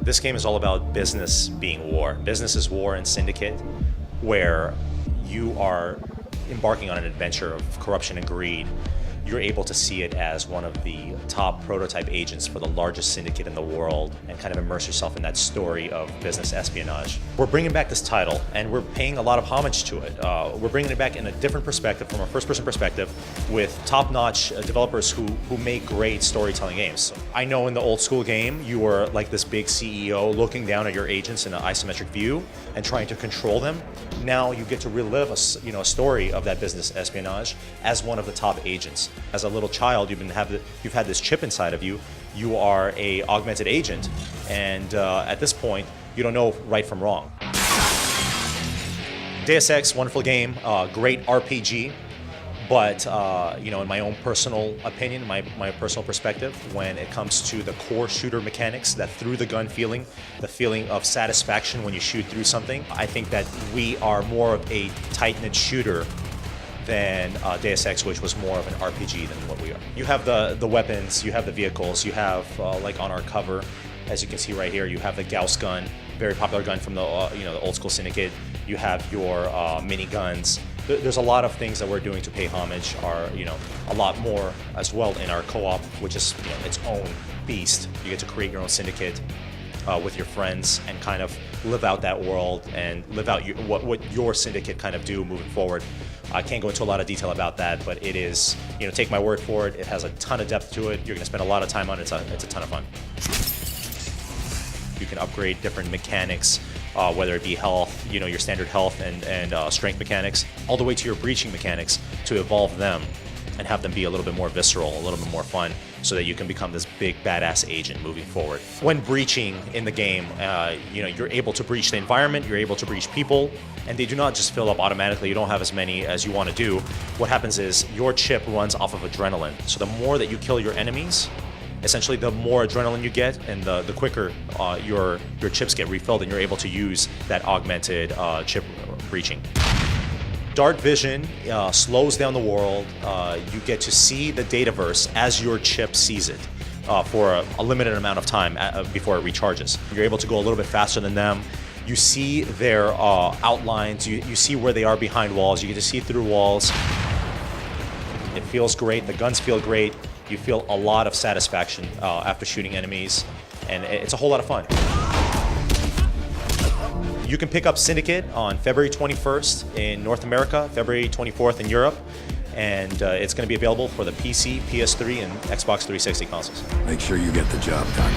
This game is all about business being war. Business is war in Syndicate, where you are embarking on an adventure of corruption and greed. You're able to see it as one of the top prototype agents for the largest syndicate in the world and kind of immerse yourself in that story of business espionage. We're bringing back this title and we're paying a lot of homage to it. We're bringing it back in a different perspective, from a first-person perspective, with top-notch developers who make great storytelling games. I know in the old school game, you were like this big CEO looking down at your agents in an isometric view and trying to control them. Now you get to relive a story of that business espionage as one of the top agents. As a little child, you've had this chip inside of you. You are a augmented agent, and at this point, you don't know right from wrong. Deus Ex, wonderful game, great RPG, but in my own personal opinion, my personal perspective, when it comes to the core shooter mechanics, that through the gun feeling, the feeling of satisfaction when you shoot through something, I think that we are more of a tight-knit shooter than Deus Ex, which was more of an RPG than what we are. You have the weapons, you have the vehicles, you have, like on our cover, as you can see right here, you have the Gauss gun, very popular gun from the the old school Syndicate. You have your mini guns. There's a lot of things that we're doing to pay homage. A lot more as well in our co-op, which is its own beast. You get to create your own syndicate with your friends and kind of live out that world and live out what your syndicate kind of do moving forward. I can't go into a lot of detail about that, but it is, take my word for it, it has a ton of depth to it. You're going to spend a lot of time on it. It's a ton of fun. You can upgrade different mechanics, whether it be health, your standard health and strength mechanics, all the way to your breaching mechanics, to evolve them and have them be a little bit more visceral, a little bit more fun, so that you can become this big badass agent moving forward. When breaching in the game, you're able to breach the environment, you're able to breach people, and they do not just fill up automatically. You don't have as many as you want to do. What happens is your chip runs off of adrenaline. So the more that you kill your enemies, essentially the more adrenaline you get, and the quicker your chips get refilled, and you're able to use that augmented chip breaching. Dark vision slows down the world. You get to see the dataverse as your chip sees it for a limited amount of time before it recharges. You're able to go a little bit faster than them. You see their outlines. You see where they are behind walls. You get to see through walls. It feels great. The guns feel great. You feel a lot of satisfaction after shooting enemies, and it's a whole lot of fun. You can pick up Syndicate on February 21st in North America, February 24th in Europe, and it's going to be available for the PC, PS3, and Xbox 360 consoles. Make sure you get the job done.